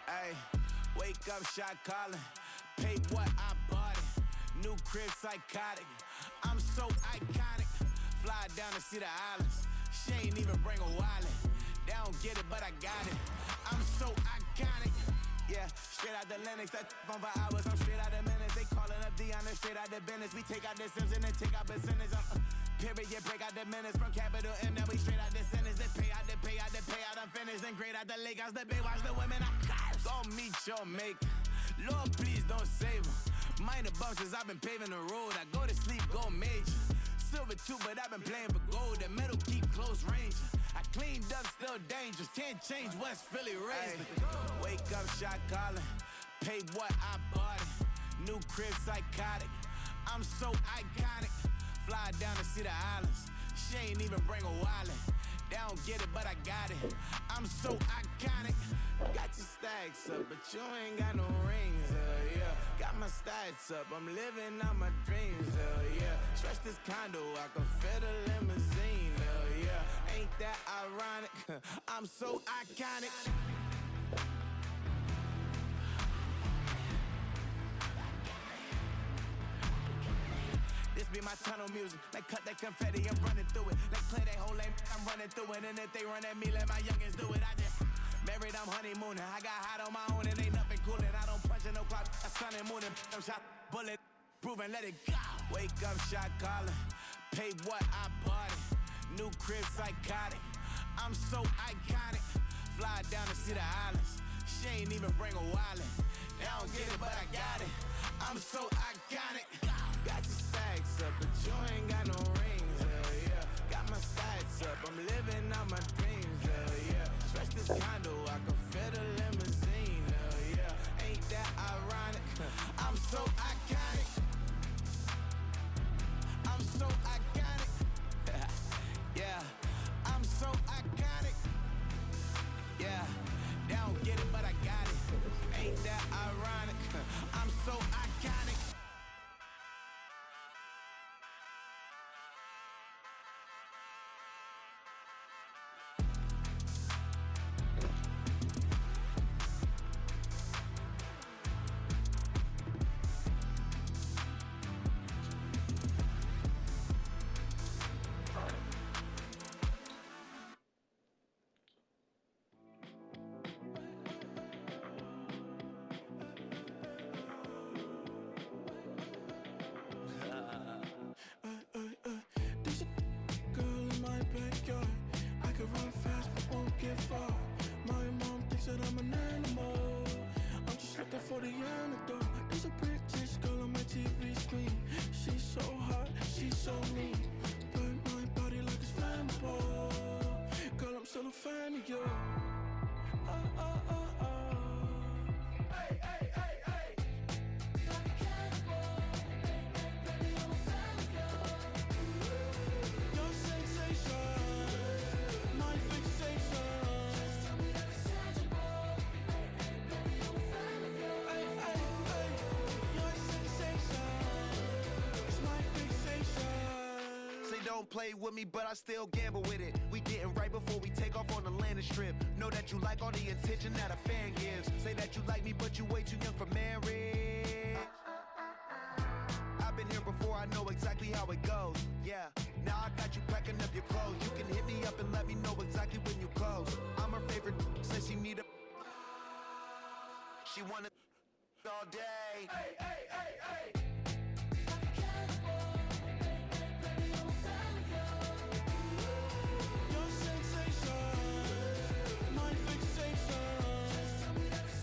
Ayy, wake up, shot calling. Pay what I bought it. New crib, psychotic. I'm so iconic. Fly down to see the islands. She ain't even bring a wallet. They don't get it, but I got it. I'm so iconic. Yeah, straight out the Lennox, that on for hours, I'm straight out the minutes. They calling up Deanna, straight out the business. We take out the Sims and then take out percentage. Period, break out the minutes from capital M, now we straight out the sentence. They pay out, I'm finished. Then grade out the lake house, the bay, watch the women, I got. Go meet your maker. Lord, please don't save them. Minor bumps as I've been paving the road. I go to sleep, go major. Silver too, but I've been playing for gold. The metal keep close range. I cleaned up, still dangerous. Can't change West Philly raised. Wake up, shot calling. Pay what I bought it. New crib, psychotic. I'm so iconic. Fly down to see the islands. She ain't even bring a wallet. They don't get it, but I got it. I'm so iconic. Got your stacks up, but you ain't got no rings, yeah. Got my stats up, I'm living out my dreams, yeah. Stretch this condo, I can fit a limousine, yeah. Ain't that ironic? I'm so iconic. This be my tunnel music. Like cut that confetti, I'm running through it. Like play that whole lane, I'm running through it. And if they run at me, let my youngins do it. I just married, I'm honeymooning. I got hot on my own and ain't nothing coolin'. I don't punch in no clock, I sun and moonin'. I'm shot, bullet, proven, let it go. Wake up, shot calling. Pay what I bought it. New crib, psychotic. I'm so iconic. Fly down to see the islands. She ain't even bring a wallet. They don't get it, but I got it. I'm so iconic. Got your stacks up, but you ain't got no rings, yeah. Got my stats up, I'm living out my dreams, yeah. Stretch this condo, I can fit a limousine, yeah. Ain't that ironic? I'm so iconic. I'm so iconic. Yeah, I'm so iconic. Yeah, they don't get it, but I got it. Ain't that ironic? I'm so iconic. There's a girl in my backyard. I can run fast but won't get far. My mom thinks that I'm an animal. I'm just looking for the antidote. There's a British girl on my TV screen. She's so hot, she's so mean. Burn my body like it's flammable. Girl, I'm still a fan of you. Hey, hey, hey, hey. Like a cannibal. Baby, I'm a fan of you. Your sensation, my fixation. Just tell me that it's tangible. Baby, I'm a fan of you. Hey, hey, hey. Your sensation is my fixation. Say don't play with me, but I still gamble with it. We getting right before we take off on the landing strip. Know that you like all the attention that a fan gives. Say that you like me, but you way too young for marriage. I've been here before, I know exactly how it goes. Yeah, now I got you packing up your clothes. You can hit me up and let me know exactly when you close. I'm her favorite, says she need a. She wanna all day. Hey, hey, hey, hey. Like a cannibal. Baby, I'm a fan of you. Your sensation, my fixation. Just tell me that it's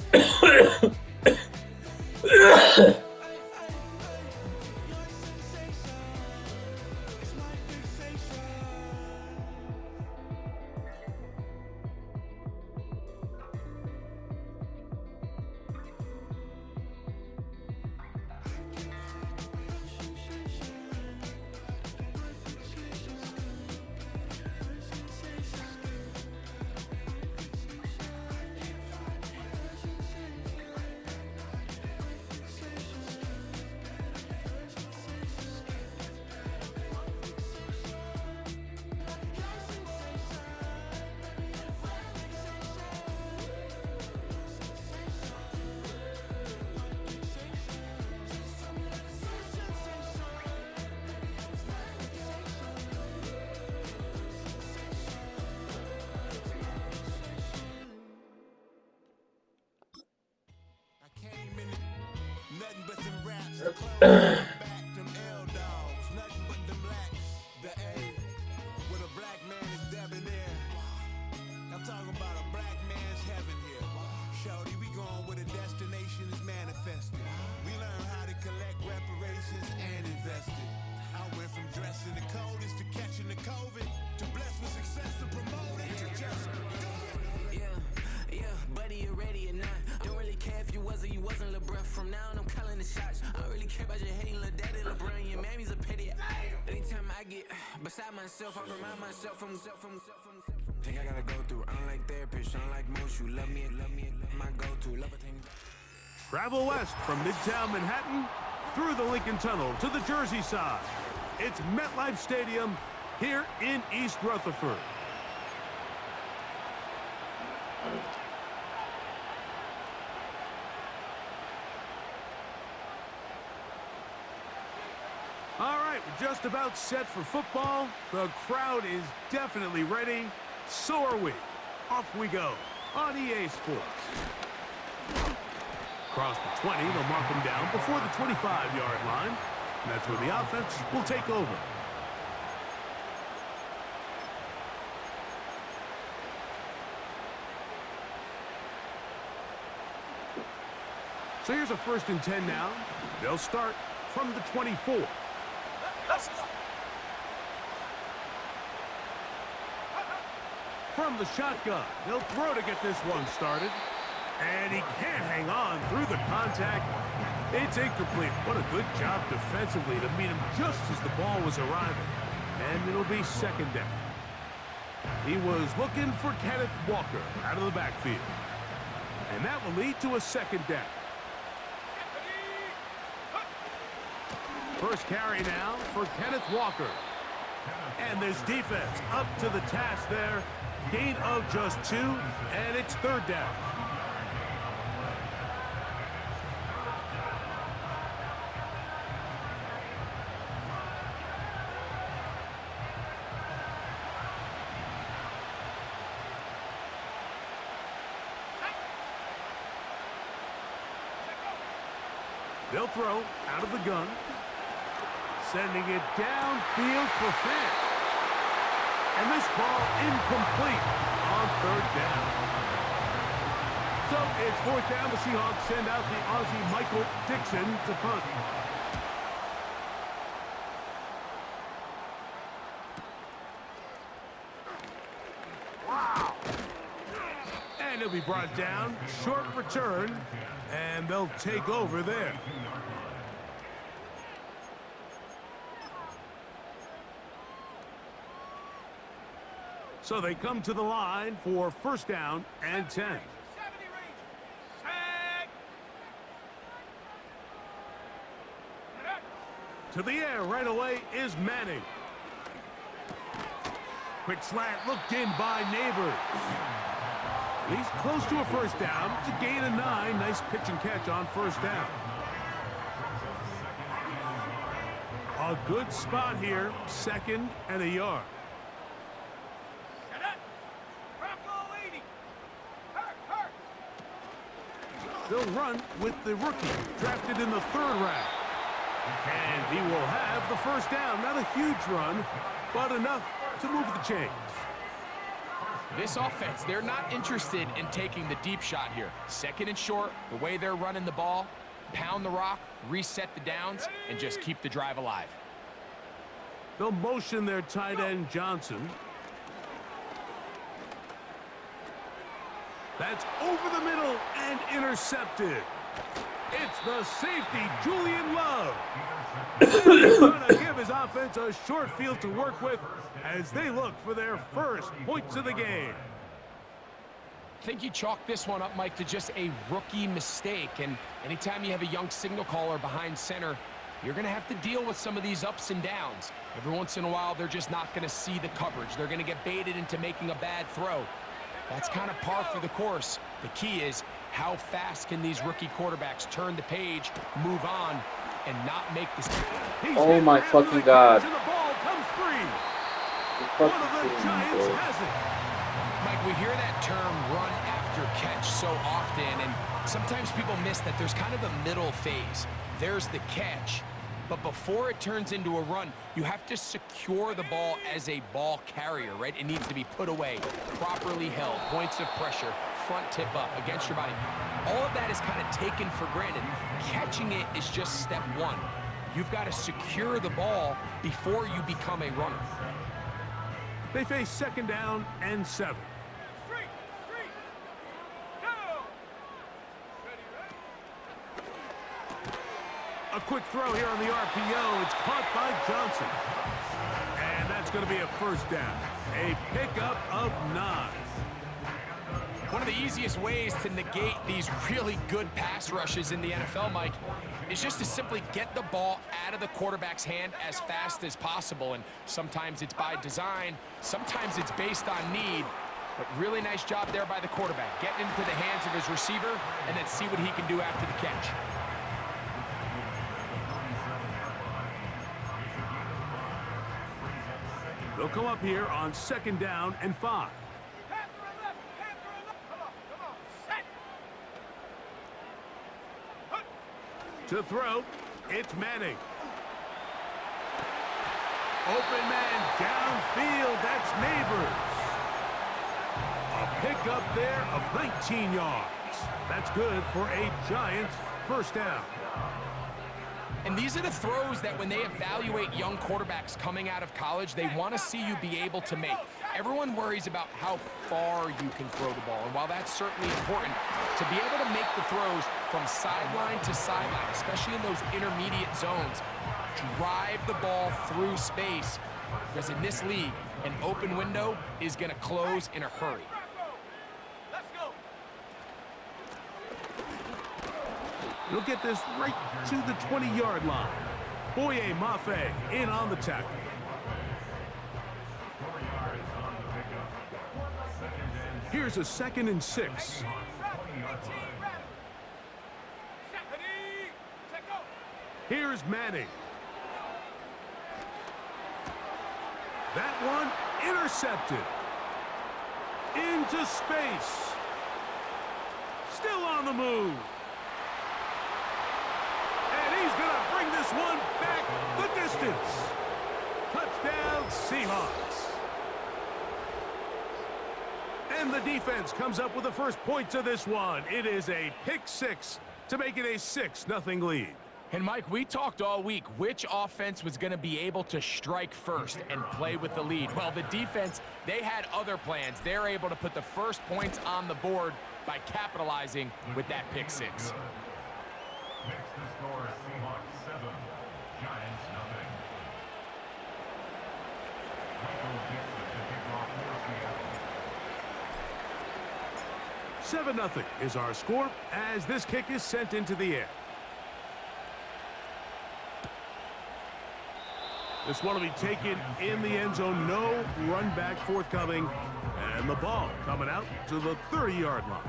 is the clothes on the back, them L dogs, nothing but them blacks. The A with a black man is debonair. I'm talking about a black man's heaven here. Shorty, we going where the destination is manifested. We learn how to collect reparations and invest it. I went from dressing the coldest to catching the COVID to blessed with success to promote it to just do it. Yeah, buddy, you ready or not? Don't really care if you was or you wasn't LeBron. From now on, I'm calling the shots. I don't really care about your hating little daddy LeBron. Your mammy's a pity. Anytime I get beside myself, I remind myself from. Think I gotta go through. Unlike therapist, unlike most, you love me, my go-to. Love a thing. Travel west from Midtown Manhattan through the Lincoln Tunnel to the Jersey side. It's MetLife Stadium here in East Rutherford. All right, we're just about set for football. The crowd is definitely ready. So are we. Off we go on EA Sports. Across the 20, they'll mark them down before the 25-yard line. And that's where the offense will take over. So here's a 1st and 10 now. They'll start from the 24. From the shotgun, he'll throw to get this one started. And he can't hang on through the contact. It's incomplete. What a good job defensively to meet him just as the ball was arriving. And it'll be 2nd down. He was looking for Kenneth Walker out of the backfield. And that will lead to a 2nd down. First carry now for Kenneth Walker. And this defense up to the task there. Gain of just 2, and it's 3rd down. They'll throw out of the gun. Sending it downfield for Fant. And this ball incomplete on 3rd down. So it's 4th down. The Seahawks send out the Aussie Michael Dixon to punt. Wow. And he'll be brought down. Short return. And they'll take over there. So they come to the line for 1st down and 10. To the air right away is Manning. Quick slant looked in by Neighbors. He's close to a 1st down. It's a gain of 9. Nice pitch and catch on 1st down. A good spot here. 2nd and a yard. They'll run with the rookie, drafted in the 3rd round. And he will have the 1st down. Not a huge run, but enough to move the chains. This offense, they're not interested in taking the deep shot here. 2nd and short, the way they're running the ball, pound the rock, reset the downs, and just keep the drive alive. They'll motion their tight end Johnson. That's over the middle and intercepted. It's the safety, Julian Love. He's going to give his offense a short field to work with as they look for their 1st points of the game. I think you chalk this one up, Mike, to just a rookie mistake. And anytime you have a young signal caller behind center, you're going to have to deal with some of these ups and downs. Every once in a while, they're just not going to see the coverage. They're going to get baited into making a bad throw. That's kind of par for the course. The key is how fast can these rookie quarterbacks turn the page, move on, and not make this. Oh my fucking God. And the ball comes free. One of the Giants has it. Mike, we hear that term run after catch so often, and sometimes people miss that there's kind of a middle phase. there's the catch. But before it turns into a run, you have to secure the ball as a ball carrier, right? It needs to be put away, properly held, points of pressure, front tip up against your body. All of that is kind of taken for granted. Catching it is just step one. You've got to secure the ball before you become a runner. They face 2nd down and 7. A quick throw here on the RPO. It's caught by Johnson. And that's going to be a 1st down. A pickup of 9. One of the easiest ways to negate these really good pass rushes in the NFL, Mike, is just to simply get the ball out of the quarterback's hand as fast as possible. And sometimes it's by design, sometimes it's based on need. But really nice job there by the quarterback, getting into the hands of his receiver and then see what he can do after the catch. They'll come up here on 2nd down and 5. To throw, it's Manning. Open man downfield, that's Neighbors. A pickup there of 19 yards. That's good for a Giants 1st down. And these are the throws that when they evaluate young quarterbacks coming out of college, they want to see you be able to make. Everyone worries about how far you can throw the ball. And while that's certainly important, to be able to make the throws from sideline to sideline, especially in those intermediate zones, drive the ball through space. Because in this league, an open window is going to close in a hurry. He'll get this right to the 20-yard line. Boye Mafe in on the tackle. Here's a 2nd and 6. Here's Manning. That one intercepted. Into space. Still on the move. He's going to bring this one back the distance. Touchdown, Seahawks. And the defense comes up with the first point to this one. It is a pick 6 to make it a 6-0 lead. And Mike, we talked all week which offense was going to be able to strike first and play with the lead. Well, the defense, they had other plans. They're able to put the first points on the board by capitalizing with that pick 6. Next to score, Seahawks 7, Giants 0. 7-0 is our score as this kick is sent into the air. This one will be taken in the end zone. No run back forthcoming. And the ball coming out to the 30-yard line.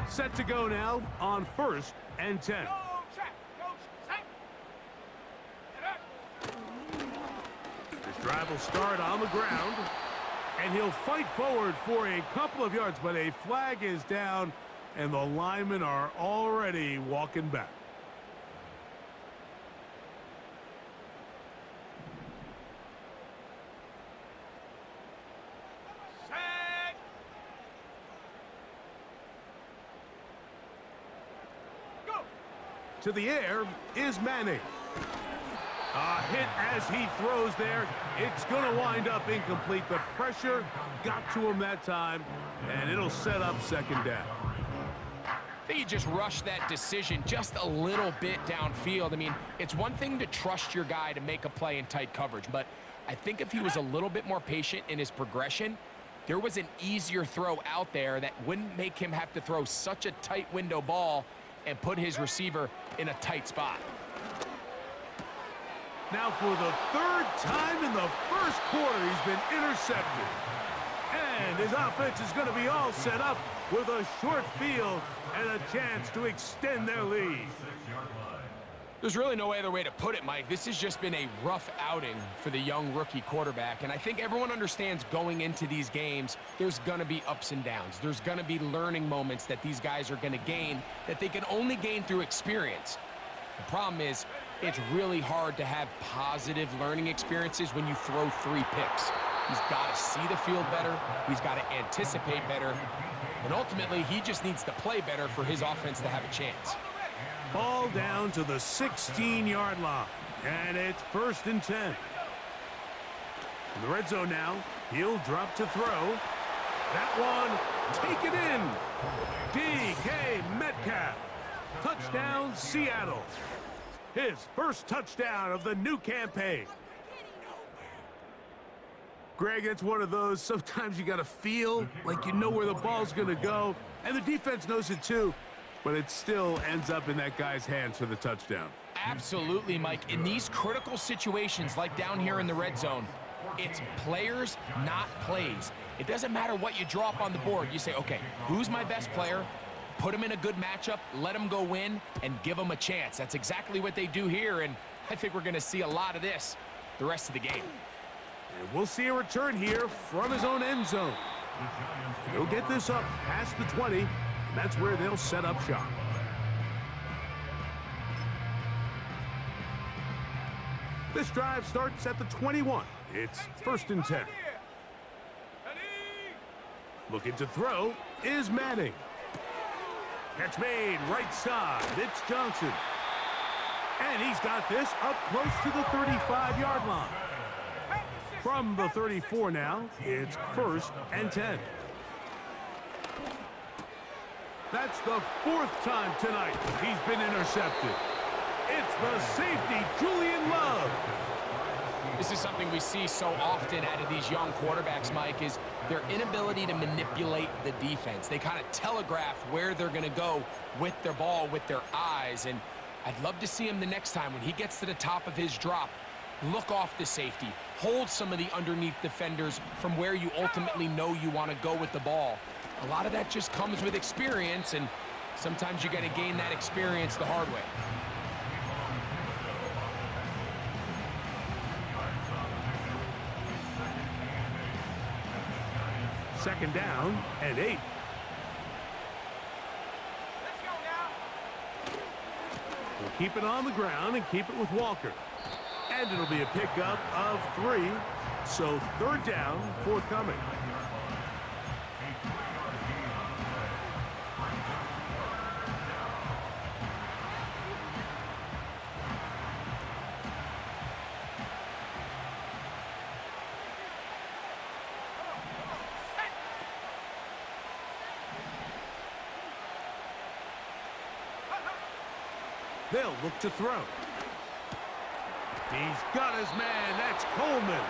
Set to go now on 1st and 10. This drive will start on the ground, and he'll fight forward for a couple of yards, but a flag is down, and the linemen are already walking back. To the air is Manning. A hit as he throws there. It's going to wind up incomplete. The pressure got to him that time, and it'll set up 2nd down. I think he just rushed that decision just a little bit downfield. I mean, it's one thing to trust your guy to make a play in tight coverage, but I think if he was a little bit more patient in his progression, there was an easier throw out there that wouldn't make him have to throw such a tight window ball and put his receiver in a tight spot. Now for the 3rd time in the 1st quarter, he's been intercepted. And his offense is going to be all set up with a short field and a chance to extend their lead. There's really no other way to put it, Mike. This has just been a rough outing for the young rookie quarterback, and I think everyone understands going into these games, there's going to be ups and downs. There's going to be learning moments that these guys are going to gain that they can only gain through experience. The problem is, it's really hard to have positive learning experiences when you throw 3 picks. He's got to see the field better. He's got to anticipate better. And ultimately, he just needs to play better for his offense to have a chance. Ball down to the 16-yard line, and it's 1st and 10. In the red zone now, he'll drop to throw. That one, take it in. DK Metcalf. Touchdown, Seattle. His first touchdown of the new campaign. Greg, it's one of those, sometimes you got to feel like you know where the ball's going to go, and the defense knows it too. But it still ends up in that guy's hands for the touchdown. Absolutely, Mike. In these critical situations, like down here in the red zone, it's players, not plays. It doesn't matter what you draw up on the board. You say, okay, who's my best player? Put him in a good matchup, let him go win, and give him a chance. That's exactly what they do here, and I think we're going to see a lot of this the rest of the game. And we'll see a return here from his own end zone. He'll get this up past the 20. And that's where they'll set up shop. This drive starts at the 21. It's 1st and 10. Looking to throw is Manning. Catch made right side. It's Johnson. And he's got this up close to the 35-yard line. From the 34 now, it's 1st and 10. That's the 4th time tonight he's been intercepted. It's the safety, Julian Love. This is something we see so often out of these young quarterbacks, Mike, is their inability to manipulate the defense. They kind of telegraph where they're going to go with their ball, with their eyes. And I'd love to see him the next time when he gets to the top of his drop, look off the safety, hold some of the underneath defenders from where you ultimately know you want to go with the ball. A lot of that just comes with experience, and sometimes you got to gain that experience the hard way. Second down and 8. We'll keep it on the ground and keep it with Walker. And it'll be a pickup of 3. So 3rd down, forthcoming. They'll look to throw. He's got his man. That's Coleman.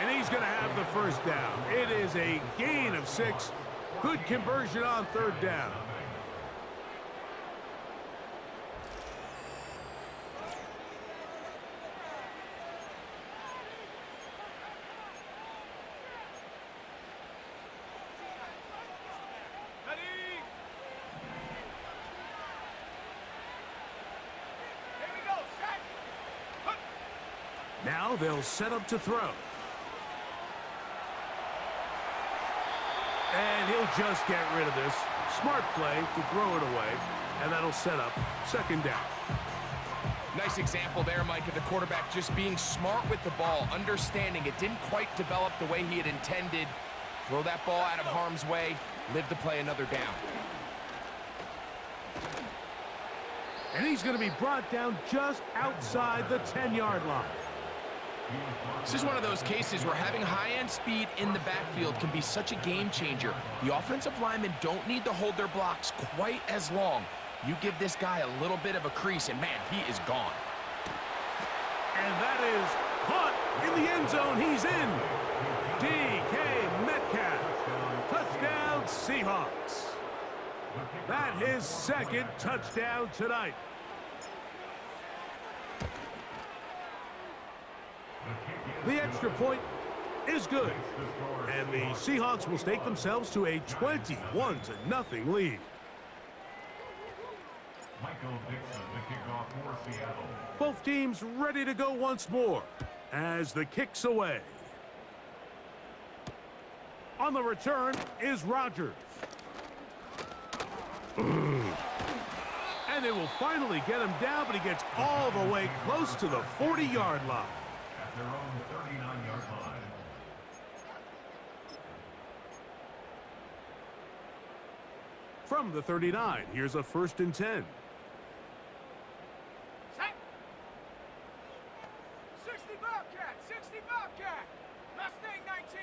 And he's going to have the 1st down. It is a gain of 6. Good conversion on 3rd down. Now they'll set up to throw. And he'll just get rid of this. Smart play to throw it away. And that'll set up 2nd down. Nice example there, Mike, of the quarterback just being smart with the ball, understanding it didn't quite develop the way he had intended. Throw that ball out of harm's way, live to play another down. And he's going to be brought down just outside the 10-yard line. This is one of those cases where having high-end speed in the backfield can be such a game changer. The offensive linemen don't need to hold their blocks quite as long. You give this guy a little bit of a crease, and man, he is gone. And that is caught in the end zone. He's in. DK Metcalf. Touchdown, Seahawks. That his 2nd touchdown tonight. The extra point is good. And the Seahawks will stake themselves to a 21-0 lead. Michael Dixon, the kickoff for Seattle. Both teams ready to go once more as the kick's away. On the return is Rodgers. And they will finally get him down, but he gets all the way close to the 40-yard line. At their own 39-yard line. From the 39, here's a 1st and 10. 60 Bobcat, 60 Bobcat, Mustang 19.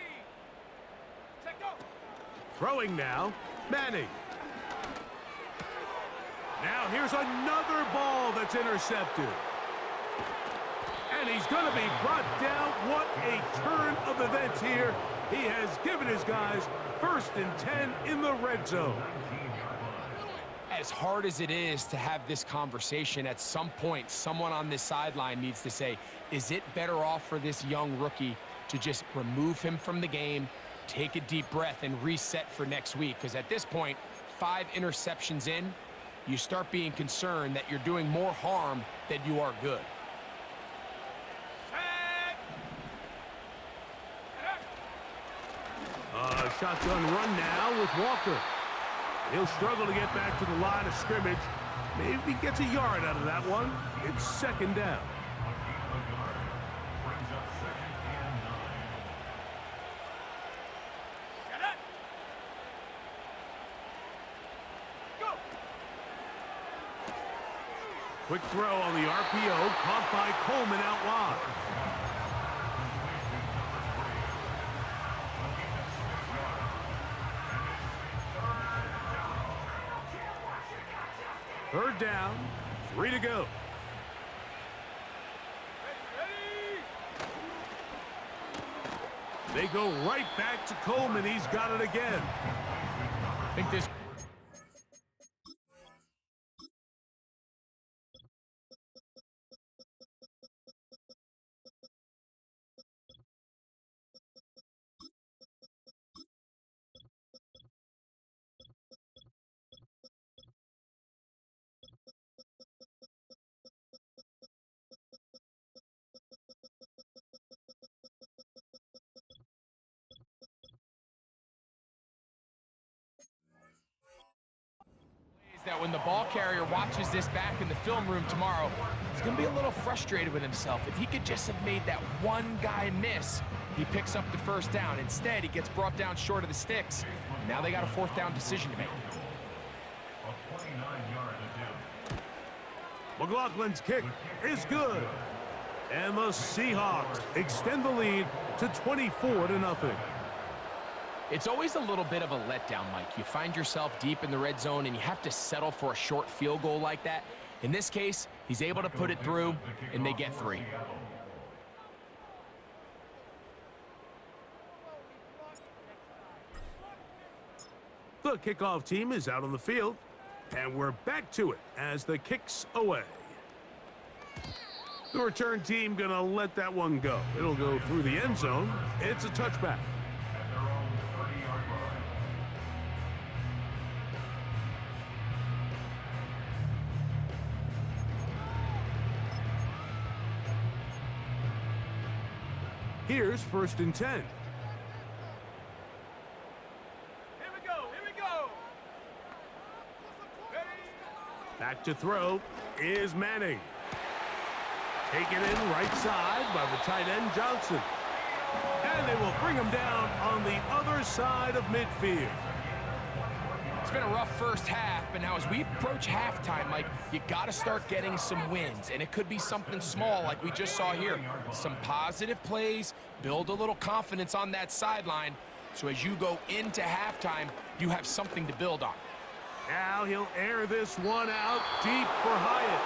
Check go. Throwing now, Manning. Now here's another ball that's intercepted. And he's going to be brought down. What a turn of events here. He has given his guys 1st and 10 in the red zone. As hard as it is to have this conversation, at some point, someone on this sideline needs to say, is it better off for this young rookie to just remove him from the game, take a deep breath, and reset for next week? Because at this point, 5 interceptions in, you start being concerned that you're doing more harm than you are good. Shotgun run now with Walker. He'll struggle to get back to the line of scrimmage. Maybe he gets a yard out of that one. It's 2nd down. Brings up 2nd and 9. Go! Quick throw on the RPO, caught by Coleman out wide. Third down, 3 to go. They go right back to Coleman. He's got it again. I think this... that when the ball carrier watches this back in the film room tomorrow, he's going to be a little frustrated with himself. If he could just have made that one guy miss, he picks up the 1st down. Instead, he gets brought down short of the sticks. And now they got a 4th down decision to make. A 29-yard attempt. McLaughlin's kick is good. And the Seahawks extend the lead to 24-0. It's always a little bit of a letdown, Mike. You find yourself deep in the red zone and you have to settle for a short field goal like that. In this case, he's able to put it through, and they get 3. The kickoff team is out on the field, and we're back to it as the kick's away. The return team gonna let that one go. It'll go through the end zone. It's a touchback. At their own 30-yard line. Here's 1st and 10. Here we go, here we go. Back to throw is Manning. Taken in right side by the tight end Johnson. And they will bring him down on the other side of midfield. It's been a rough first half, but now as we approach halftime, Mike, you got to start getting some wins. And it could be something small like we just saw here. Some positive plays, build a little confidence on that sideline. So as you go into halftime, you have something to build on. Now he'll air this one out deep for Hyatt.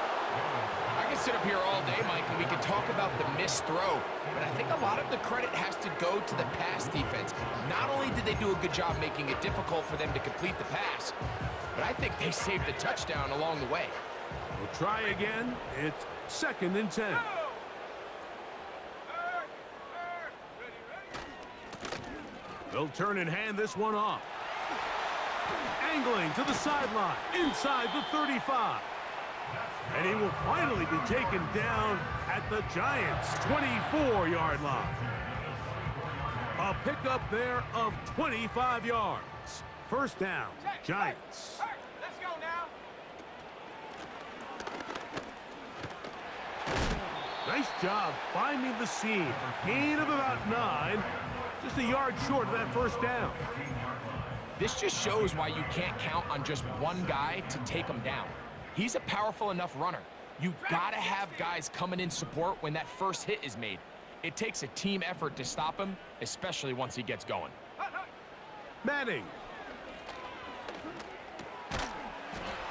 I can sit up here all day, Mike, and we can talk about the missed throw, but I think a lot of the credit has to go to the pass defense. Not only did they do a good job making it difficult for them to complete the pass, but I think they saved the touchdown along the way. We'll try again. It's 2nd and 10. They'll turn and hand this one off. Angling to the sideline, inside the 35. will finally be taken down at the Giants' 24-yard line. A pickup there of 25 yards. First down, Giants. Let's go now. Nice job finding the seam. Gain of about 9. Just a yard short of that first down. This just shows why you can't count on just one guy to take him down. He's a powerful enough runner. You gotta have guys coming in support when that first hit is made. It takes a team effort to stop him, especially once he gets going. Manning.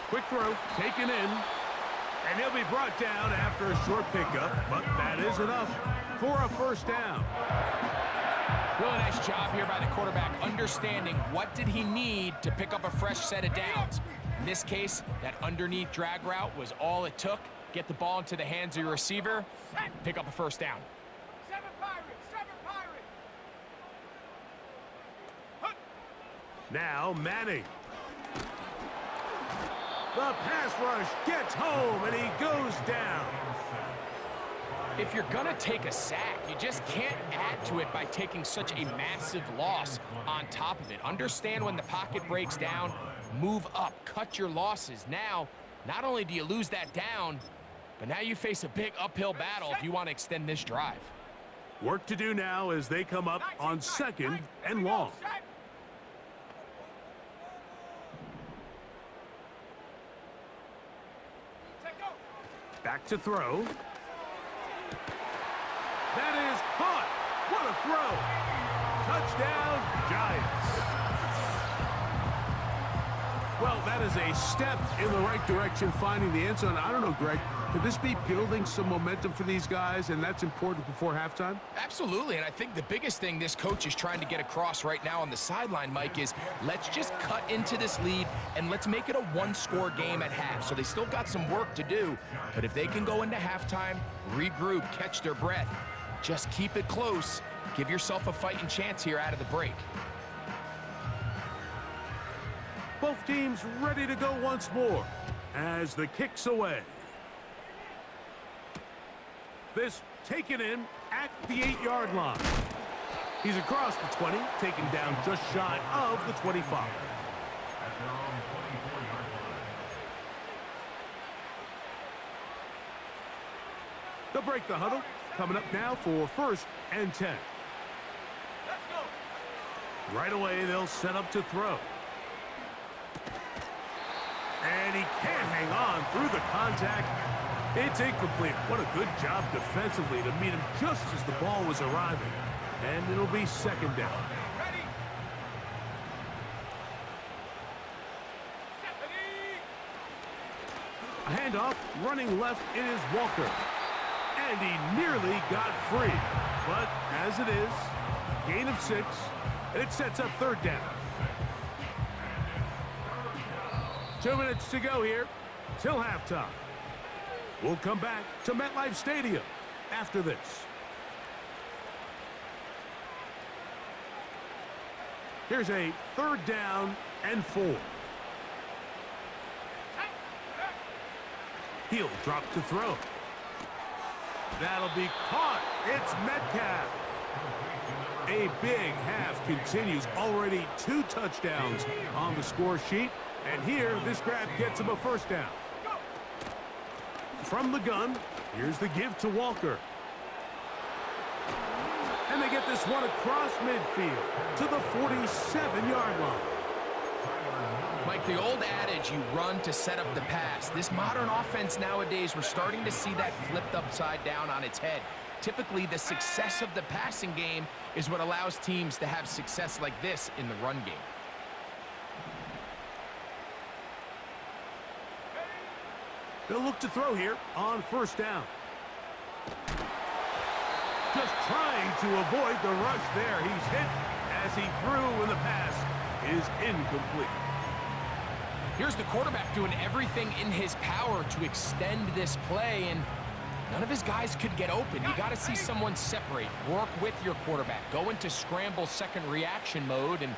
Quick throw, taken in. And he'll be brought down after a short pickup, but that is enough for a first down. Really nice job here by the quarterback, understanding what did he need to pick up a fresh set of downs. In this case, that underneath drag route was all it took. Get the ball into the hands of your receiver, pick up a first down. Seven Pirates! Now Manning. The pass rush gets home, and he goes down. If you're gonna take a sack, you just can't add to it by taking such a massive loss on top of it. Understand when the pocket breaks down, move up, cut your losses. Now, not only do you lose that down, but now you face a big uphill battle if you want to extend this drive. Work to do now as they come up on 2nd and long. Back to throw. That is caught. What a throw. Touchdown, Giants. Well, that is a step in the right direction, finding the end zone. I don't know, Greg, could this be building some momentum for these guys, and that's important before halftime? Absolutely, and I think the biggest thing this coach is trying to get across right now on the sideline, Mike, is let's just cut into this lead and let's make it a one-score game at half. So they still got some work to do, but if they can go into halftime, regroup, catch their breath, just keep it close, give yourself a fighting chance here out of the break. Both teams ready to go once more as the kick's away. This taken in at the 8-yard line. He's across the 20, taken down just shy of the 25. At their own 24-yard line. They'll break the huddle. Coming up now for 1st and 10. Let's go! Right away, they'll set up to throw. And he can't hang on through the contact. It's incomplete. What a good job defensively to meet him just as the ball was arriving. And it'll be 2nd down. Ready! A handoff, running left is Walker. And he nearly got free. But as it is, gain of 6, and it sets up 3rd down. 2 minutes to go here till halftime. We'll come back to MetLife Stadium after this. Here's a 3rd down and 4. He'll drop to throw. That'll be caught. It's Metcalf. A big half continues. Already 2 touchdowns on the score sheet. And here, this grab gets him a 1st down. From the gun, here's the give to Walker. And they get this one across midfield to the 47-yard line. Mike, the old adage, you run to set up the pass. This modern offense nowadays, we're starting to see that flipped upside down on its head. Typically, the success of the passing game is what allows teams to have success like this in the run game. They'll look to throw here on 1st down. Just trying to avoid the rush there. He's hit as he threw, and the pass is incomplete. Here's the quarterback doing everything in his power to extend this play, and none of his guys could get open. You got to see someone separate, work with your quarterback, go into scramble second reaction mode, and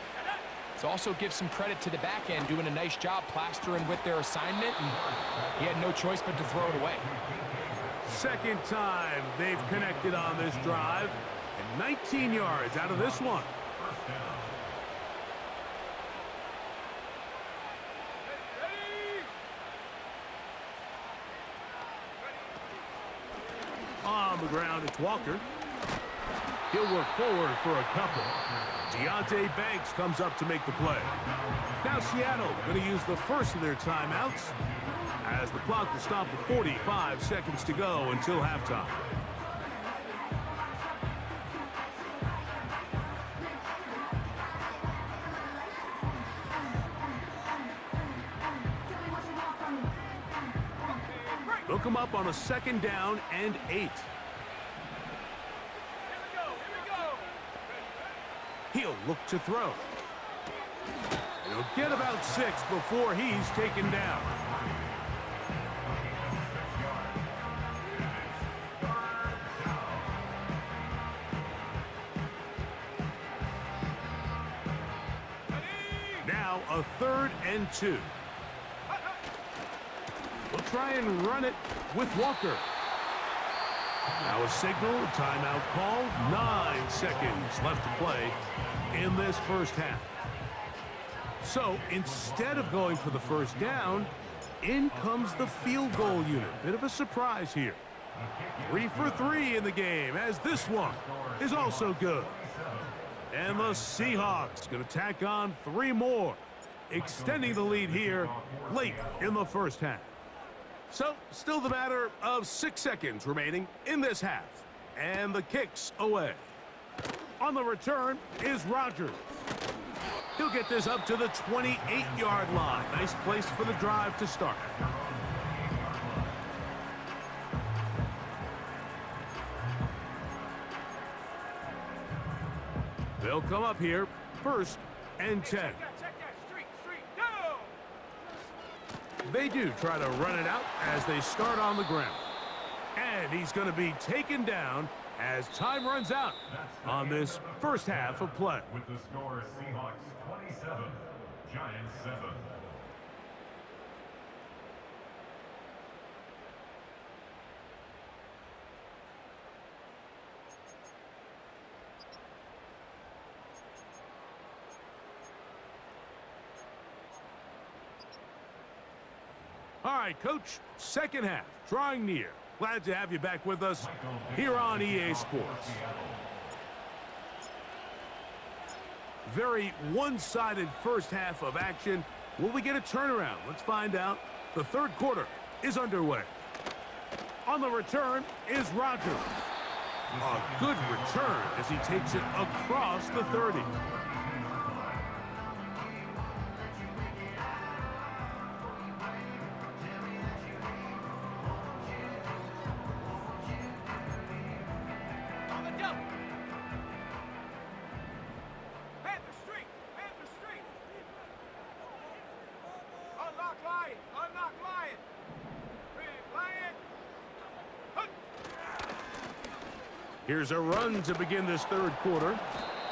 Let's also give some credit to the back end, doing a nice job plastering with their assignment, and he had no choice but to throw it away. Second time they've connected on this drive, and 19 yards out of this one. On the ground, it's Walker. He'll work forward for a couple. Deontay Banks comes up to make the play. Now Seattle going to use the first of their timeouts as the clock will stop with 45 seconds to go until halftime. They'll come up on a 2nd down and 8. He'll look to throw. He'll get about 6 before he's taken down. Now a 3rd and 2. We'll try and run it with Walker. Now a signal, timeout call, 9 seconds left to play in this first half. So instead of going for the first down, in comes the field goal unit. Bit of a surprise here. 3 for 3 in the game, as this one is also good. And the Seahawks going to tack on 3 more, extending the lead here late in the first half. So, still the matter of 6 seconds remaining in this half. And the kick's away. On the return is Rodgers. He'll get this up to the 28-yard line. Nice place for the drive to start. They'll come up here, 1st and 10. They do try to run it out as they start on the ground. And he's going to be taken down as time runs out on this first half of play. With the score, Seahawks 27, Giants 7. All right, Coach, second half, drawing near. Glad to have you back with us here on EA Sports. Very one-sided first half of action. Will we get a turnaround? Let's find out. The 3rd quarter is underway. On the return is Rodgers. A good return as he takes it across the 30. Here's a run to begin this 3rd quarter.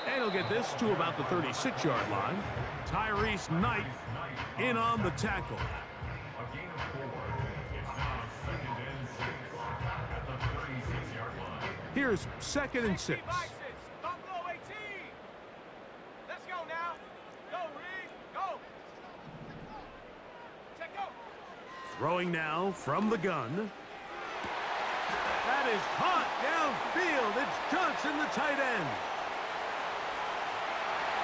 And he'll get this to about the 36-yard line. Tyrese Knight in on the tackle. A gain of 4. It's now 2nd and 6 at the 36-yard line. Here's 2nd and 6. Let's go now. Go, Reed. Go. Check go. Throwing now from the gun. That is caught downfield. It's Johnson, the tight end.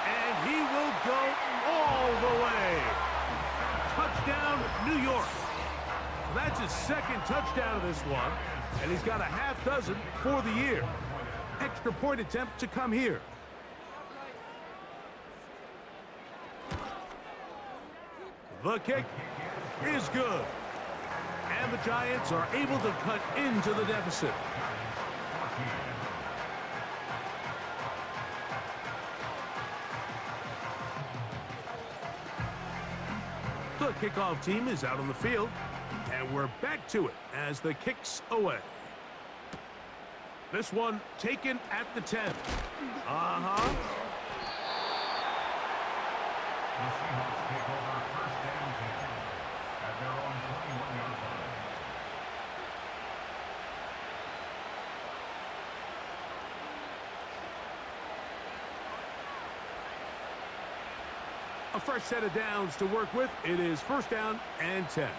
And he will go all the way. Touchdown, New York. That's his 2nd touchdown of this one. And he's got a half dozen for the year. Extra point attempt to come here. The kick is good. And the Giants are able to cut into the deficit. The kickoff team is out on the field, and we're back to it as the kick's away. This one taken at the 10. The Seahawks take over first and 10 at their own 21-yard line. A fresh set of downs to work with. It is first down and 10.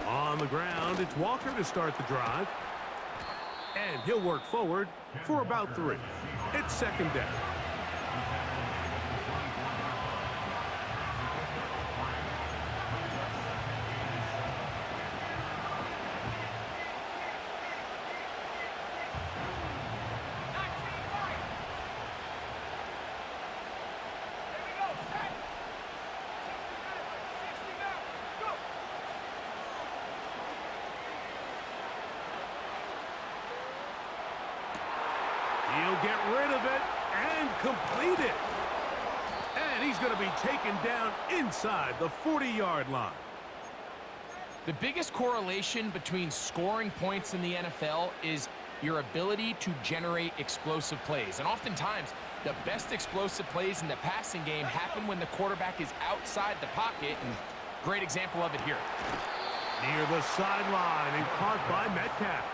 On the ground, it's Walker to start the drive. And he'll work forward for about 3. It's second down. He'll get rid of it and complete it. And he's going to be taken down inside the 40-yard line. The biggest correlation between scoring points in the NFL is your ability to generate explosive plays. And oftentimes, the best explosive plays in the passing game happen when the quarterback is outside the pocket. And great example of it here. Near the sideline and caught by Metcalf.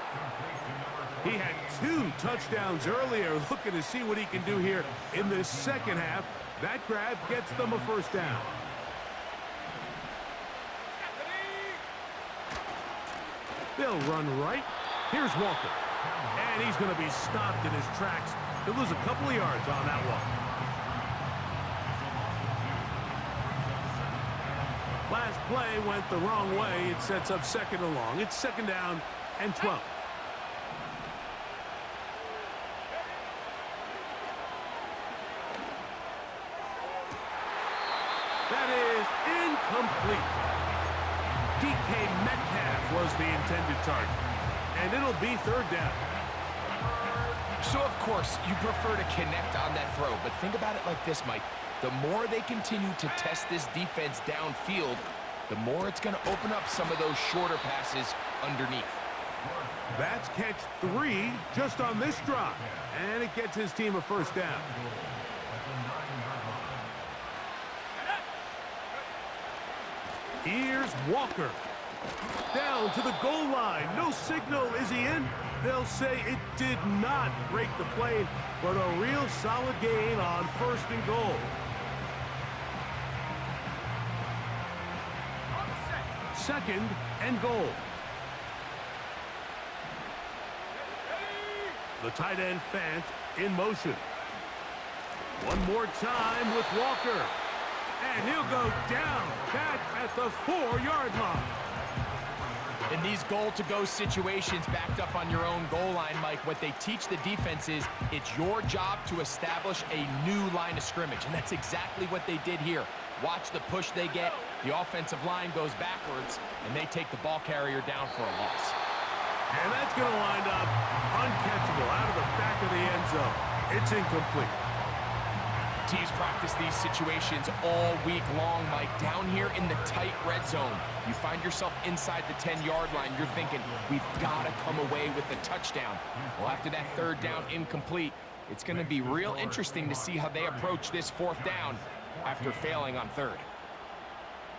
He had 2 touchdowns earlier, looking to see what he can do here in this second half. That grab gets them a first down. They'll run right. Here's Walker. And he's going to be stopped in his tracks. He'll lose a couple of yards on that one. Last play went the wrong way. It sets up second and long. It's second down and 12. That is incomplete. DK Metcalf was the intended target. And it'll be third down. So, of course, you prefer to connect on that throw. But think about it like this, Mike. The more they continue to test this defense downfield, the more it's going to open up some of those shorter passes underneath. That's catch 3 just on this drive. And it gets his team a first down. Here's Walker. Down to the goal line. No signal. Is he in? They'll say it did not break the plane, but a real solid gain on first and goal. Second and goal. The tight end Fant in motion. One more time with Walker. And he'll go down back at the 4-yard line. In these goal-to-go situations backed up on your own goal line, Mike, what they teach the defense is it's your job to establish a new line of scrimmage, and that's exactly what they did here. Watch the push they get. The offensive line goes backwards, and they take the ball carrier down for a loss. And that's going to wind up uncatchable out of the back of the end zone. It's incomplete. Teams practice these situations all week long, Mike. Down here in the tight red zone, you find yourself inside the 10-yard line. You're thinking, we've got to come away with a touchdown. Well, after that third down incomplete, it's going to be real interesting to see how they approach this fourth down after failing on third.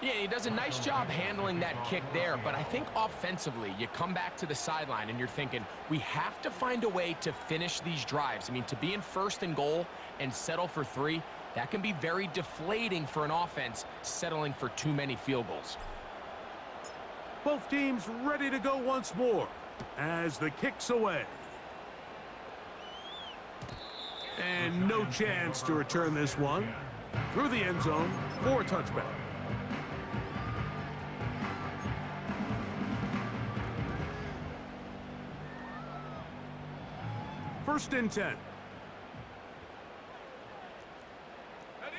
Yeah, he does a nice job handling that kick there, but I think offensively, you come back to the sideline and you're thinking, we have to find a way to finish these drives. I mean, to be in first and goal and settle for 3, that can be very deflating for an offense settling for too many field goals. Both teams ready to go once more as the kick's away. And no chance to return this one through the end zone for a touchback. First and 10. Ready?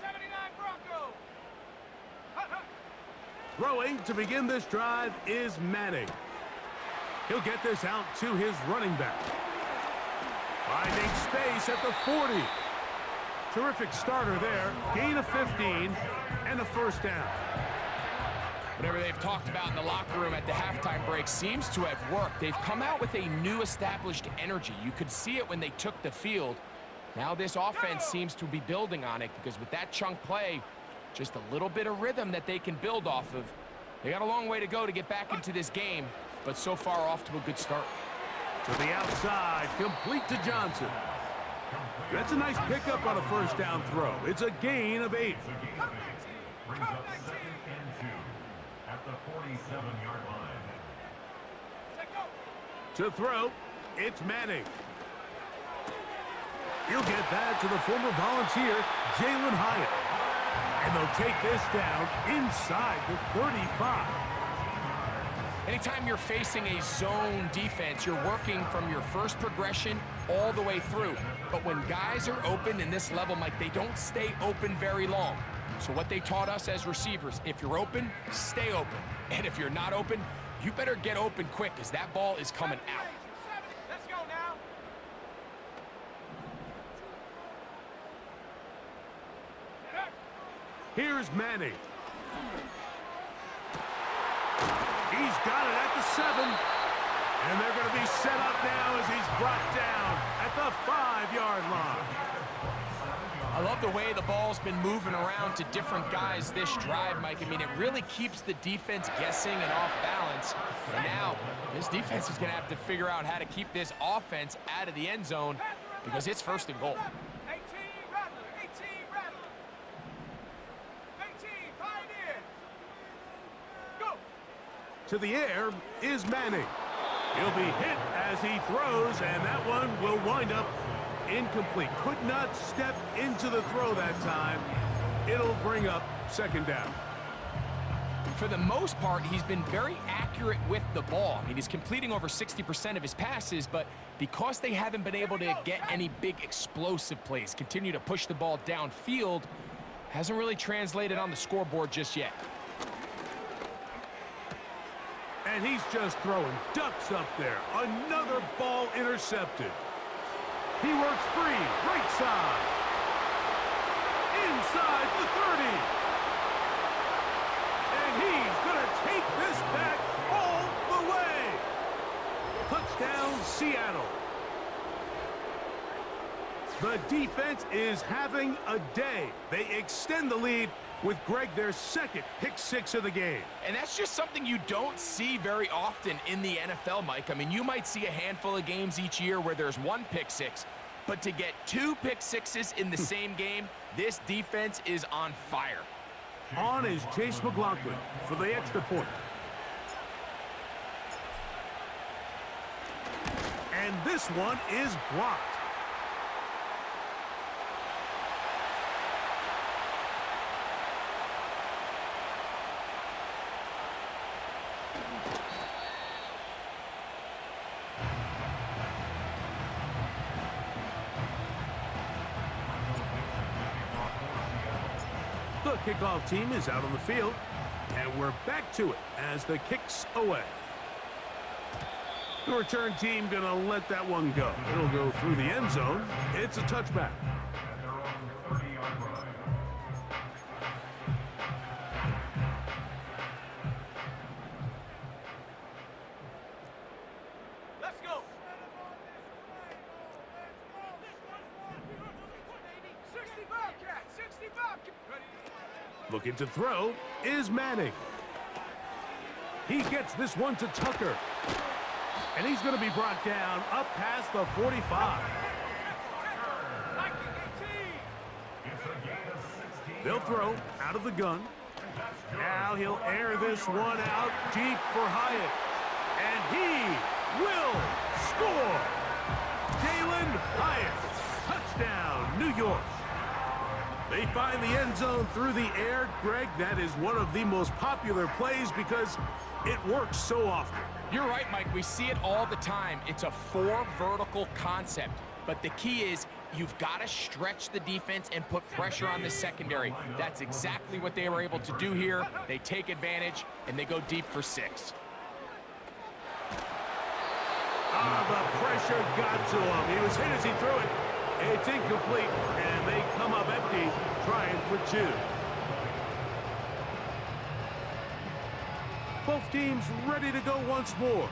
79 Bronco. Throwing to begin this drive is Manning. He'll get this out to his running back. Finding space at the 40. Terrific starter there. Gain of 15 and a first down. Whatever they've talked about in the locker room at the halftime break seems to have worked. They've come out with a new established energy. You could see it when they took the field. Now this offense seems to be building on it because with that chunk play, just a little bit of rhythm that they can build off of. They got a long way to go to get back into this game, but so far off to a good start. To the outside, complete to Johnson. That's a nice pickup on a first down throw. It's a gain of 8. Brings up 2nd and 2 at the 47-yard line. To throw, it's Manning. He'll get that to the former Volunteer, Jalen Hyatt. And they'll take this down inside the 35. Anytime you're facing a zone defense, you're working from your first progression all the way through. But when guys are open in this level, Mike, they don't stay open very long. So what they taught us as receivers, if you're open, stay open. And if you're not open, you better get open quick because that ball is coming out. Let's go now. Here's Manning. He's got it at the 7. And they're going to be set up now as he's brought down at the 5-yard line. I love the way the ball's been moving around to different guys this drive, Mike. I mean, it really keeps the defense guessing and off balance. And now, this defense is going to have to figure out how to keep this offense out of the end zone because it's 1st and goal. 18 Rattler, 18 Rattler. 18 Pioneer. Go. To the air is Manning. He'll be hit as he throws, and that one will wind up incomplete. Could not step into the throw that time. It'll bring up 2nd down. For the most part, he's been very accurate with the ball. I mean, he's completing over 60% of his passes, but because they haven't been able to get any big explosive plays, continue to push the ball downfield, hasn't really translated on the scoreboard just yet. And he's just throwing ducks up there. Another ball intercepted. He works free, right side. Inside the 30. And he's going to take this back all the way. Touchdown, Seattle. The defense is having a day. They extend the lead with Greg, their 2nd pick 6 of the game. And that's just something you don't see very often in the NFL, Mike. I mean, you might see a handful of games each year where there's 1 pick 6, but to get 2 pick 6s in the same game, this defense is on fire. On is Chase McLaughlin for the extra point. And this one is blocked. The kickoff team is out on the field, and we're back to it as the kick's away. The return team gonna let that one go. It'll go through the end zone. It's a touchback. At their own 30-yard line. Let's go. 60 Bobcat, 60 Bobcat. Ready? Looking to throw is Manning. He gets this one to Tucker. And he's going to be brought down up past the 45. They'll throw out of the gun. Now he'll air this one out deep for Hyatt. And he will score. Jalen Hyatt. Touchdown, New York. They find the end zone through the air. Greg, that is one of the most popular plays because it works so often. You're right, Mike. We see it all the time. It's a 4 vertical concept. But the key is you've got to stretch the defense and put pressure on the secondary. That's exactly what they were able to do here. They take advantage, and they go deep for 6. The pressure got to him. He was hit as he threw it. It's incomplete, and they come up empty, trying for 2. Both teams ready to go once more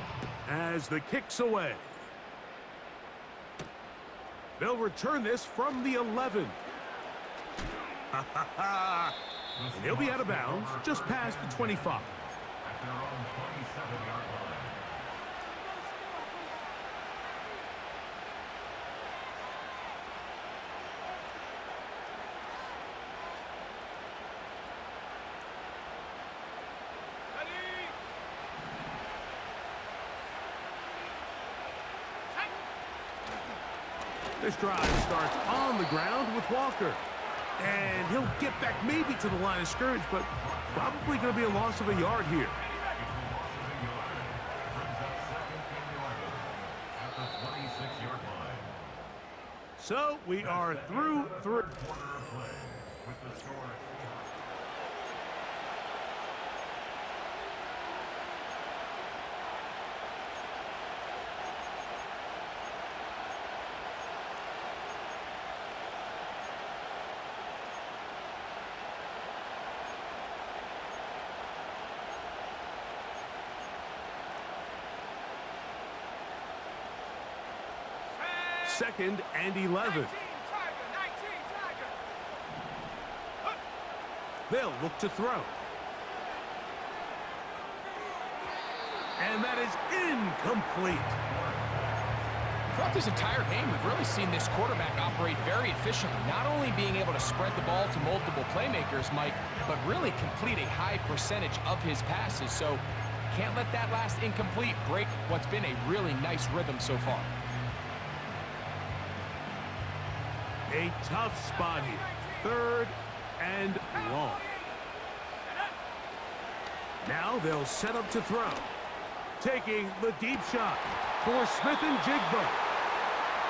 as the kick's away. They'll return this from the 11. And he'll be out of bounds just past the 25. At their own 27-yard line. This drive starts on the ground with Walker. And he'll get back maybe to the line of scrimmage, but probably going to be a loss of a yard here. So we are through. Second and 11. They'll look to throw. And that is incomplete. Throughout this entire game, we've really seen this quarterback operate very efficiently, not only being able to spread the ball to multiple playmakers, Mike, but really complete a high percentage of his passes. So can't let that last incomplete break what's been a really nice rhythm so far. A tough spot here. Third and long. Now they'll set up to throw. Taking the deep shot for Smith and Jigba.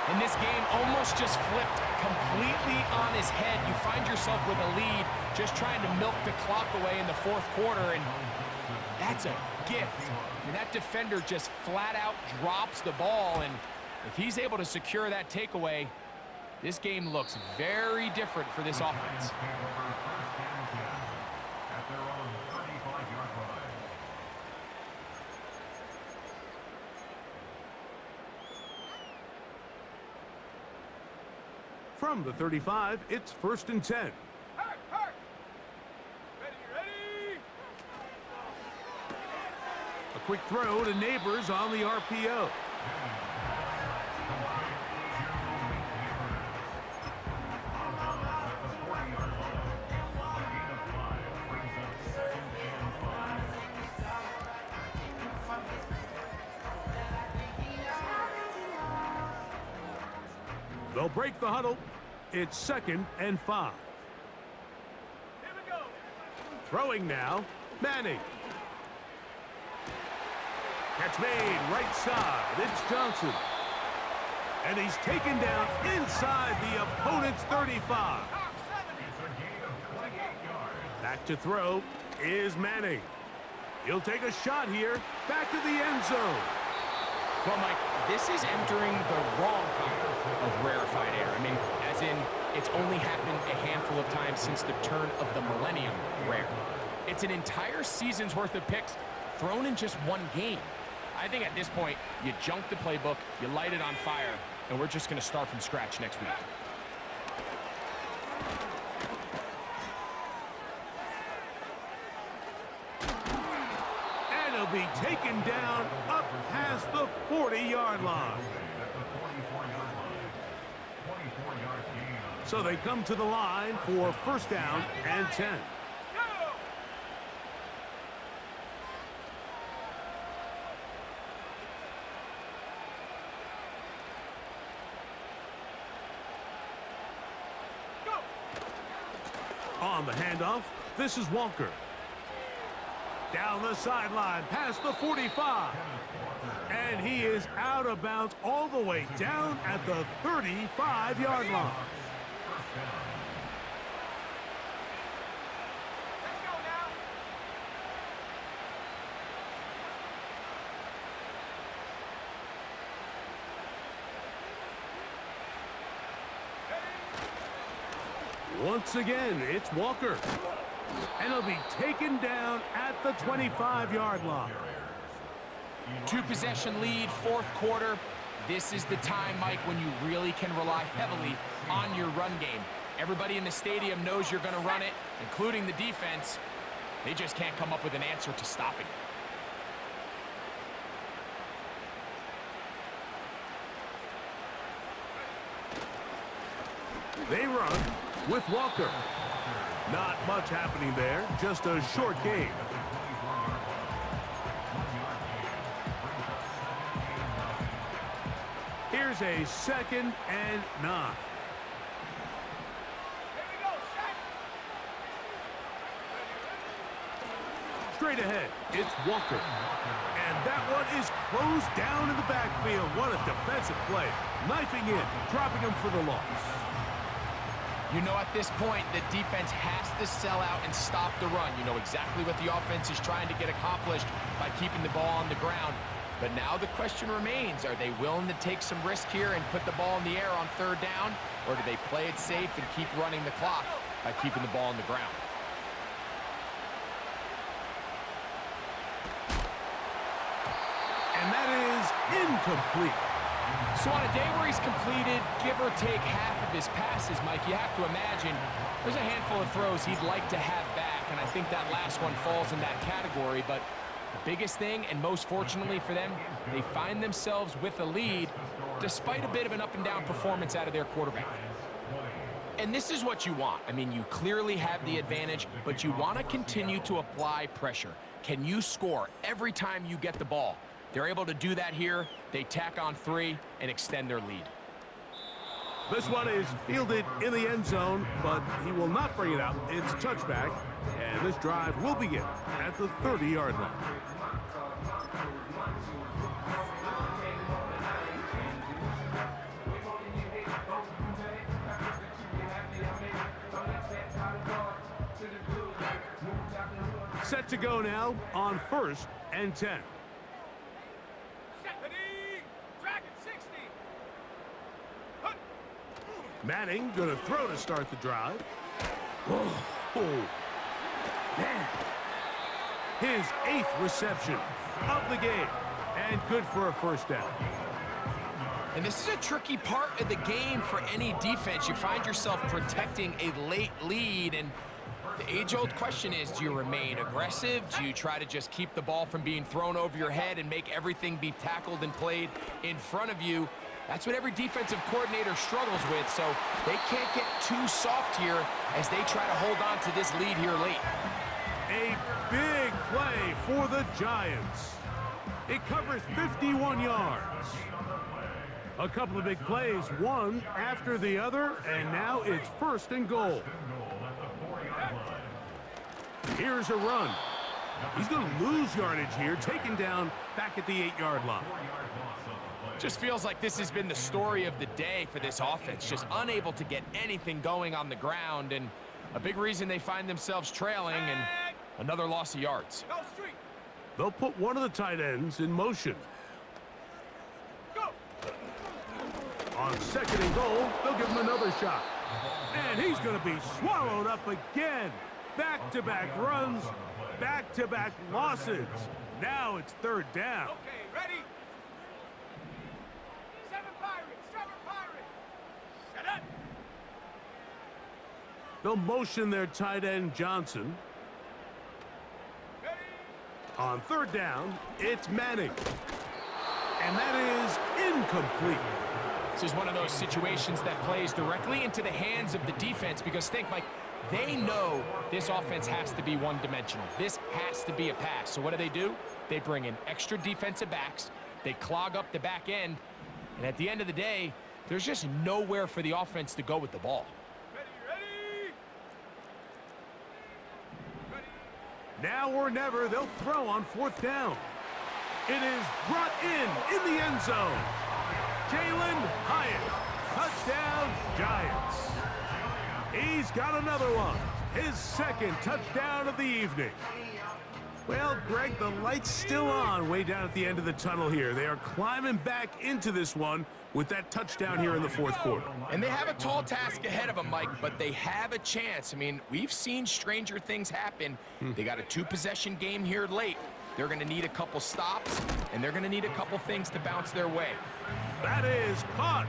And this game almost just flipped completely on his head. You find yourself with a lead, just trying to milk the clock away in the fourth quarter, and that's a gift. I mean, that defender just flat out drops the ball, and if he's able to secure that takeaway, this game looks very different for this offense. From the 35, it's 1st and 10. Ready. A quick throw to Neighbors on the RPO. They'll break the huddle. It's 2nd and 5. Here we go. Throwing now, Manning. Catch made right side. It's Johnson. And he's taken down inside the opponent's 35. Back to throw is Manning. He'll take a shot here. Back to the end zone. Well, Mike, this is entering the wrong kind of rarefied air. I mean, as in, it's only happened a handful of times since the turn of the millennium rare. It's an entire season's worth of picks thrown in just one game. I think at this point, you junk the playbook, you light it on fire, and we're just going to start from scratch next week. And he'll be taken down up past the 40-yard line. So they come to the line for 1st down and 10. On the handoff, this is Walker. Down the sideline, past the 45. And he is out of bounds all the way down at the 35-yard line. Let's go now. Once again, it's Walker. And he'll be taken down at the 25-yard line. 2-possession lead, fourth quarter. This is the time, Mike, when you really can rely heavily on your run game. Everybody in the stadium knows you're going to run it, including the defense. They just can't come up with an answer to stopping it. They run with Walker. Not much happening there, just a short game. Here's a 2nd and 9. Straight ahead, it's Walker. And that one is closed down in the backfield. What a defensive play. Knifing in, dropping him for the loss. You know, at this point, the defense has to sell out and stop the run. You know exactly what the offense is trying to get accomplished by keeping the ball on the ground. But now the question remains, are they willing to take some risk here and put the ball in the air on 3rd down? Or do they play it safe and keep running the clock by keeping the ball on the ground? And that is incomplete. So on a day where he's completed, give or take half of his passes, Mike, you have to imagine there's a handful of throws he'd like to have back, and I think that last one falls in that category. But the biggest thing, and most fortunately for them, they find themselves with a lead despite a bit of an up-and-down performance out of their quarterback. And this is what you want. I mean, you clearly have the advantage, but you want to continue to apply pressure. Can you score every time you get the ball? They're able to do that here. They tack on 3 and extend their lead. This one is fielded in the end zone, but he will not bring it out. It's touchback, and this drive will begin at the 30-yard line. Set to go now on 1st and 10. Manning going to throw to start the drive. Oh, man. His 8th reception of the game, and good for a 1st down. And this is a tricky part of the game for any defense. You find yourself protecting a late lead, and the age-old question is, do you remain aggressive? Do you try to just keep the ball from being thrown over your head and make everything be tackled and played in front of you? That's what every defensive coordinator struggles with, so they can't get too soft here as they try to hold on to this lead here late. A big play for the Giants. It covers 51 yards. A couple of big plays, one after the other, and now it's 1st and goal. Here's a run. He's going to lose yardage here, taken down back at the 8-yard line. Just feels like this has been the story of the day for this offense, just unable to get anything going on the ground, and a big reason they find themselves trailing and another loss of yards. They'll put one of the tight ends in motion. On 2nd and goal, they'll give him another shot. And he's going to be swallowed up again. Back-to-back runs, back-to-back losses. Now it's 3rd down. Okay, ready? 7 Pirates. Shut up. They'll motion their tight end, Johnson. Ready? On 3rd down, it's Manning. And that is incomplete. This is one of those situations that plays directly into the hands of the defense, because think, Mike, they know this offense has to be one-dimensional. This has to be a pass. So what do? They bring in extra defensive backs. They clog up the back end. And at the end of the day, there's just nowhere for the offense to go with the ball. Ready? Now or never, they'll throw on 4th down. It is brought in the end zone. Jalen Hyatt, touchdown Giants. He's got another one, his 2nd touchdown of the evening. Well, Greg, the light's still on way down at the end of the tunnel here. They are climbing back into this one with that touchdown here in the fourth quarter. And they have a tall task ahead of them, Mike, but they have a chance. I mean, we've seen stranger things happen. They got a two-possession game here late. They're going to need a couple stops, and they're going to need a couple things to bounce their way. That is caught,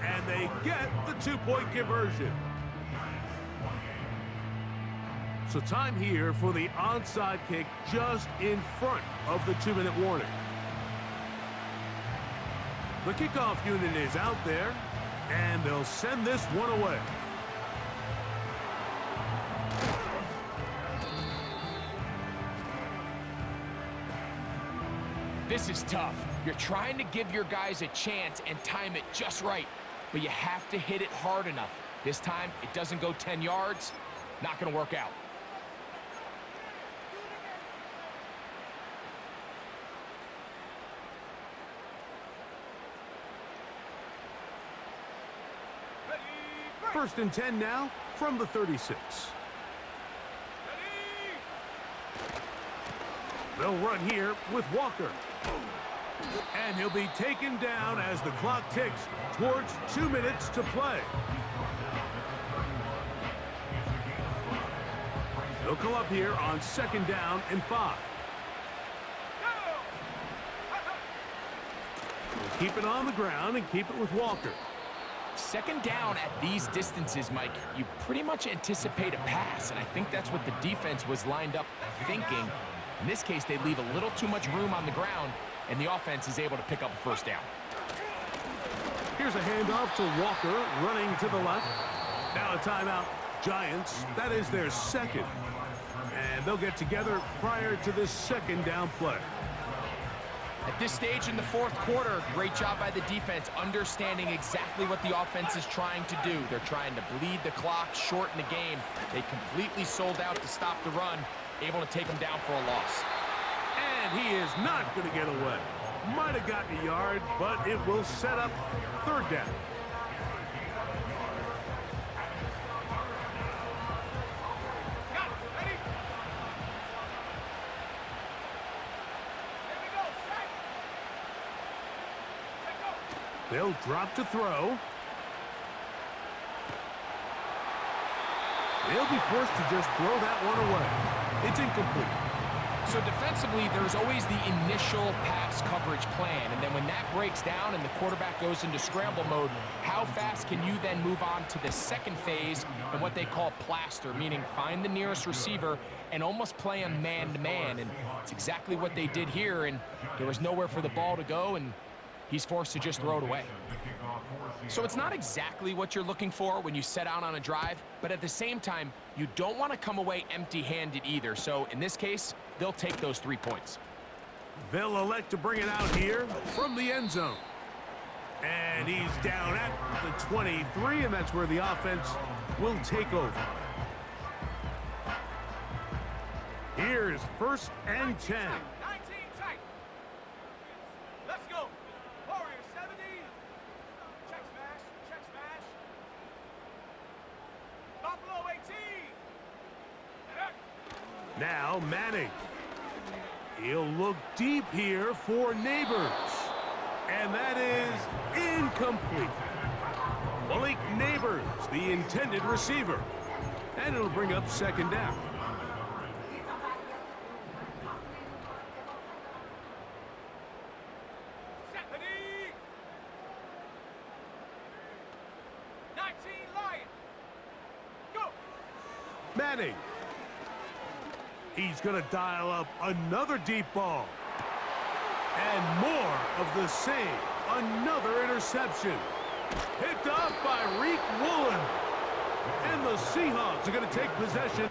and they get the two-point conversion. So time here for the onside kick just in front of the 2-minute warning. The kickoff unit is out there, and they'll send this one away. This is tough. You're trying to give your guys a chance and time it just right, but you have to hit it hard enough. This time, it doesn't go 10 yards. Not going to work out. First and 10 now from the 36. They'll run here with Walker. And he'll be taken down as the clock ticks towards 2 minutes to play. They'll come up here on second down and 5. We'll keep it on the ground and keep it with Walker. Second down at these distances, Mike, you pretty much anticipate a pass, and I think that's what the defense was lined up thinking. In this case, they leave a little too much room on the ground, and the offense is able to pick up a first down. Here's a handoff to Walker, running to the left. Now a timeout. Giants, that is their second. And they'll get together prior to this second down play. At this stage in the fourth quarter, great job by the defense, understanding exactly what the offense is trying to do. They're trying to bleed the clock, shorten the game. They completely sold out to stop the run, able to take them down for a loss. And he is not going to get away. Might have gotten a yard, but it will set up third down. They'll drop to throw. They'll be forced to just throw that one away. It's incomplete. So defensively, there's always the initial pass coverage plan, and then when that breaks down and the quarterback goes into scramble mode, how fast can you then move on to the second phase and what they call plaster, meaning find the nearest receiver and almost play them man-to-man, and it's exactly what they did here, and there was nowhere for the ball to go, and he's forced to just throw it away. So it's not exactly what you're looking for when you set out on a drive, but at the same time, you don't want to come away empty-handed either. So in this case, they'll take those 3 points. They'll elect to bring it out here from the end zone. And he's down at the 23, and that's where the offense will take over. Here's first and 10. Now Manning. He'll look deep here for Neighbors. And that is incomplete. Malik Neighbors, the intended receiver. And it'll bring up second down. Manning. He's going to dial up another deep ball. And more of the same. Another interception. Picked off by Reek Woolen. And the Seahawks are going to take possession.